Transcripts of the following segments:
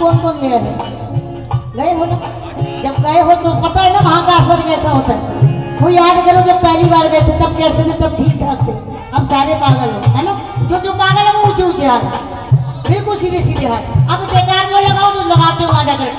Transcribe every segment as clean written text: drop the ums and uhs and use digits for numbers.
कौन कौन गया है? गए हो ना? जब गए हो तो पता है ना वहाँ का असर कैसा होता है। कोई याद करो जब पहली बार गए थे तब कैसे थे, तब ठीक ठाक थे। अब सारे पागल हो, है ना? जो पागल है वो ऊंचे ऊंचे हाथ, बिल्कुल सीधे सीधे हाथ। अब बेकार वो लगाओ जो लगाते हो वहाँ जाकर।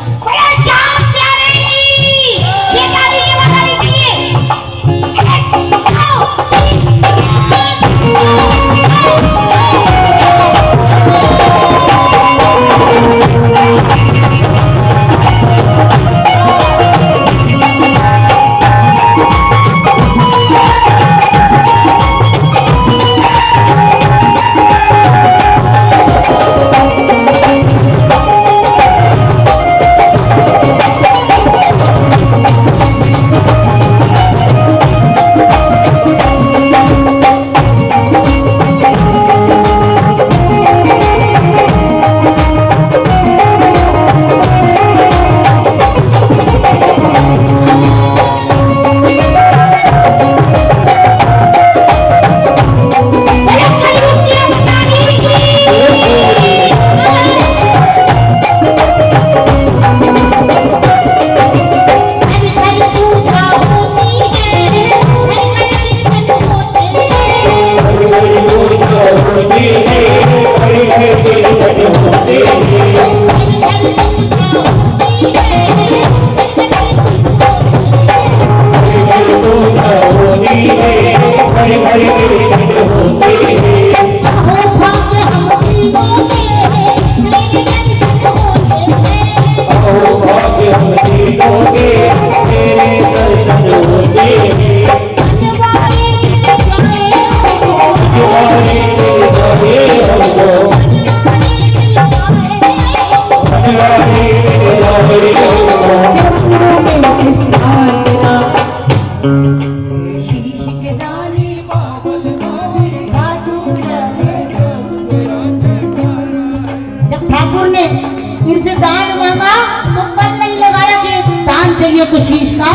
तो शीश का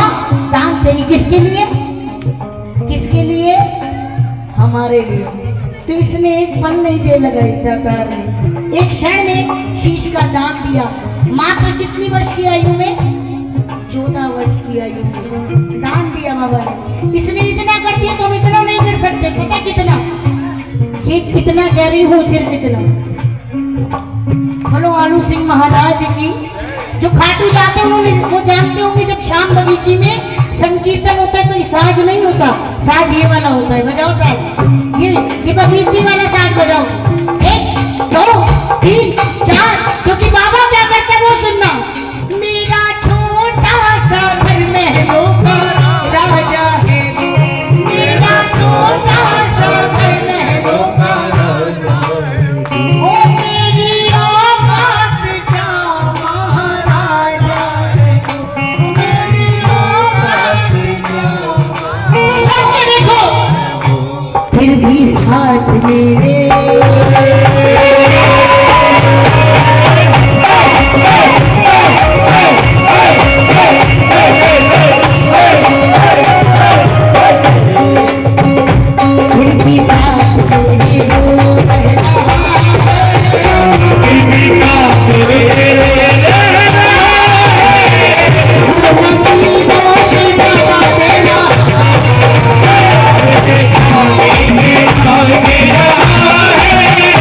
दान चाहिए, किसके लिए? किसके लिए? हमारे लिए। तो इसने एक पल नहीं दे लगाई दातार ने, एक क्षण में शीश का दान दिया। मात्र कितनी वर्ष की आयु में? 14 वर्ष की आयु में दान दिया बाबा ने। इसने इतना कर दिया तो हम इतना नहीं कर सकते। पता कितना? ये कितना कह रही हूँ, सिर्फ इतना। बोलो आलू सिंह महाराज की। जो खाटू जाते हैं उन्होंने वो जानते होंगे जब शाम बगीची में संकीर्तन होता है तो साज नहीं होता, साज ये वाला होता है। बजाओ साज, ये बगीची वाला साज बजाओ। 1 2 3 4। क्योंकि बाबा क्या करते हैं वो सुनना। मेरा छोटा सा घर महलों का राजा है, मेरा छोटा सा घर महलों का राजा है। ओ मेरी औकात क्या महाराजा है, मेरी औकात क्या। साथ में देखो, फिर भी साथ मेरे मेरा है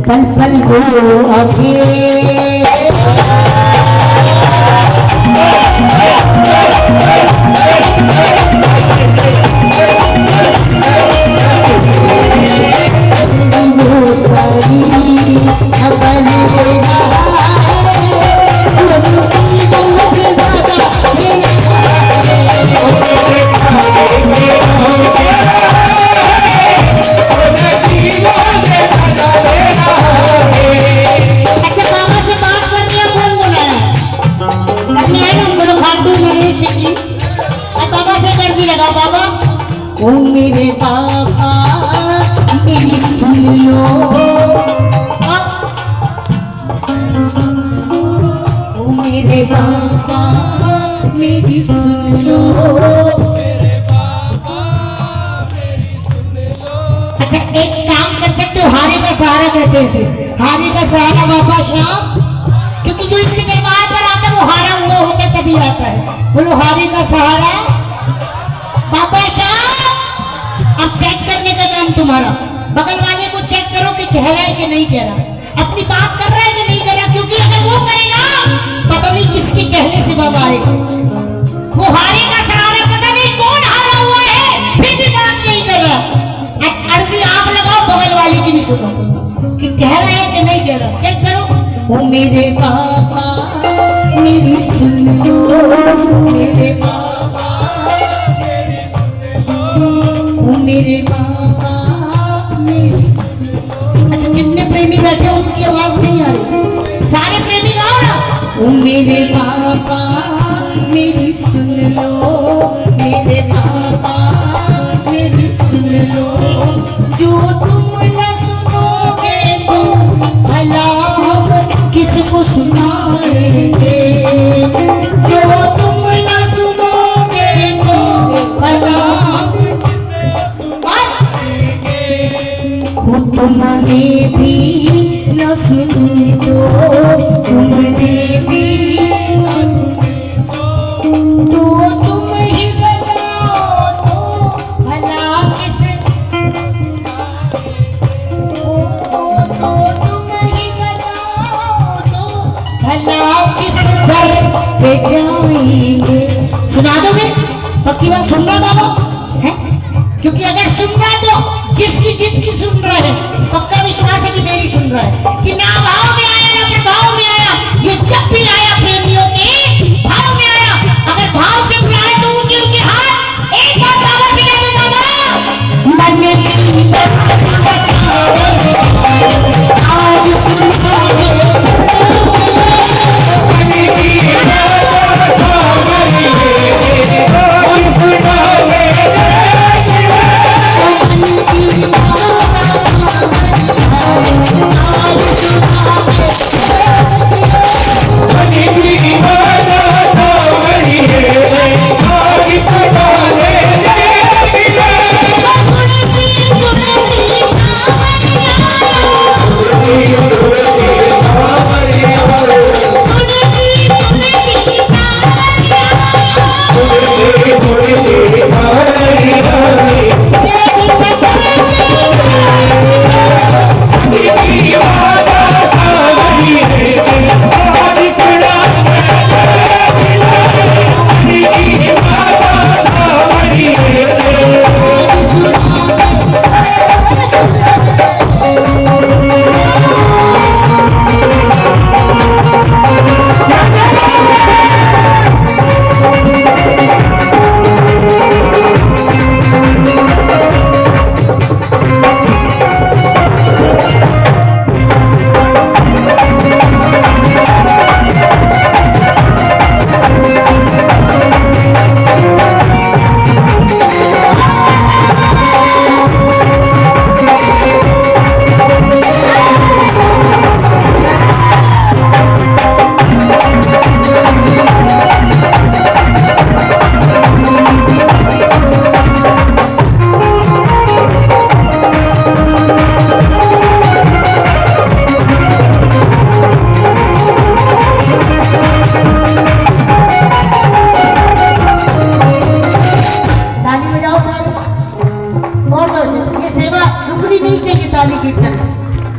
पल पल वो आगे वो सारी खबर ओ मेरे बाबा मेरी सुन लो, ओ मेरे बाबा मेरी सुन लो। अच्छा एक काम कर सकते हो, हारे का सहारा कहते हैं इसे, हारे का सहारा बाबा श्याम, क्योंकि जो इसके दरबार पर आता है वो हारा हुआ होता है तभी आता है। बोलो हारे का सहारा बाबा श्याम। अब चेक करने का काम तुम्हारा, बगल वाले को चेक करो कि कह रहा है कि नहीं कह रहा, अपनी बात कर रहा है कि नहीं कर रहा, क्योंकि अगर वो करेगा पता नहीं किसके कहने से बाबा आएगा। वो हारे का सहारा, पता नहीं कौन हारा हुआ है फिर भी बात नहीं कर रहा। अर्जी आप लगाओ बगल वाले की भी सुनो कि कह रहा है कि नहीं कह रहा, चेक करो। ओ मेरे बाबा मेरी सुन लो, मेरे बाबा मेरे बाबा मेरी। अच्छा जितने प्रेमी बैठे उनकी आवाज नहीं आ रही, सारे प्रेमी गाओ ना। ओ मेरे बाबा मेरी सुन लो, मेरे बाबा मेरी सुन लो, जो तुम न सुनोगे तो भला हम किसको सुनाएंगे, जो तुम न सुनोगे तो भला तुमने भी न सुनी तो, तुमने भी न सुनी तो तुम ही बताओ तो भला किस, तो तुम ही बताओ तो भला किस घर पे जाएंगे। सुना दोगे? पक्की बात सुन रहा बाबा है, क्योंकि अगर सुन रहा है तो जिसकी सुन रहा है पक्का विश्वास है कि मेरी सुन रहा है, कि ना भाव में आया ना प्रभाव में आया, ये जब भी आया प्रेमियों के भाव में आया। अगर भाव से बुला रहे तो ऊंचे ऊंचे हाथ, एक बार बाबा से कह दो बाबा मन की आज सुनता ताली कीर्तन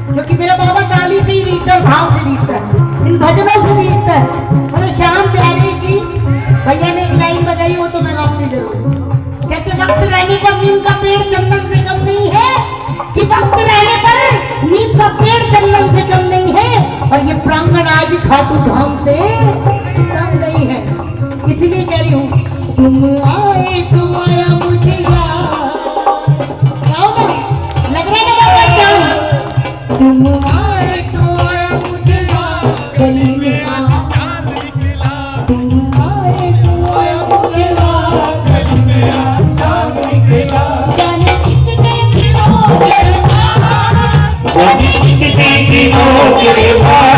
क्योंकि मेरा बाबा ताली से ही रीचता है, भाव से रीचता है, इन भजनों से रीचता है। और श्याम प्यारे की भैया ने एक लाइन बजाई, वो तो मैं गाऊंगी जरूर। कहते वक्त रहने पर नीम का पेड़ चंदन से कम नहीं है, कि वक्त रहने पर नीम का पेड़ चंदन से कम नहीं है, और ये प्रांगण आज खाटू धाम से कम नहीं है। इसलिए कह रही हूँ, तुम आए तुम्हारा मुझे गाओ ना, लग रहा है ना बाबा चांद। तुम आए तुम्हारा मुझे गली में चांद निकला, तुम आए तुम्हारा मुझे गली में चांद निकला। जाने कितने दिनों के बाद, जाने कितने दिनों के बाद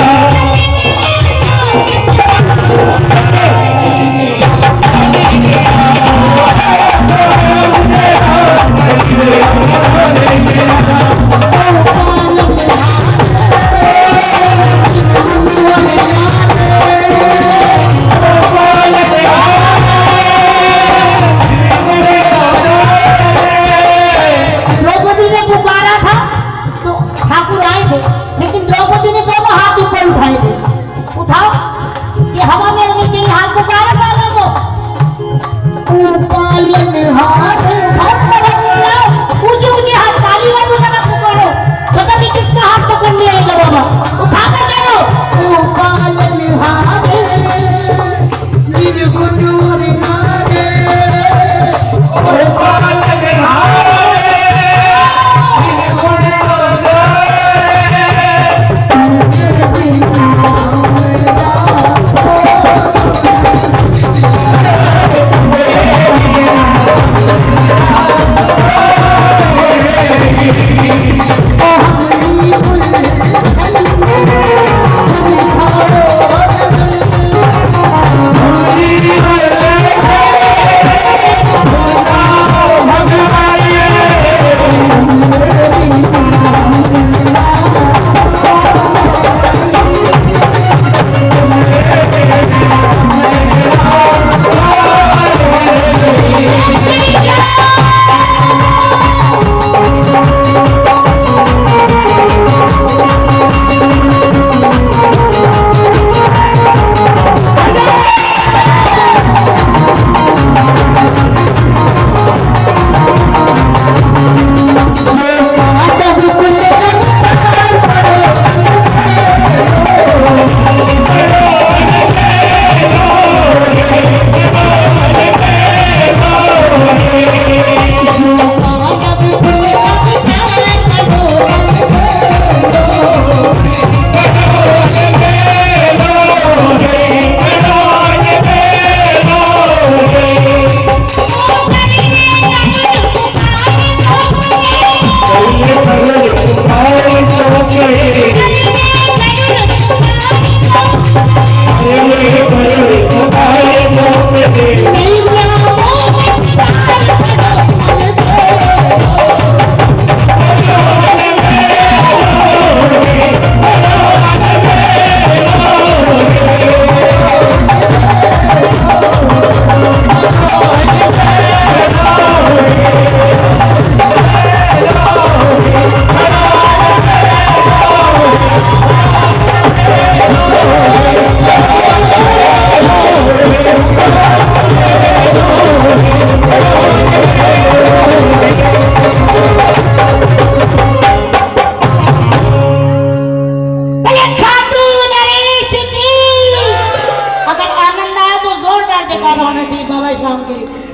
होना चाहिए बाबा श्याम के लिए।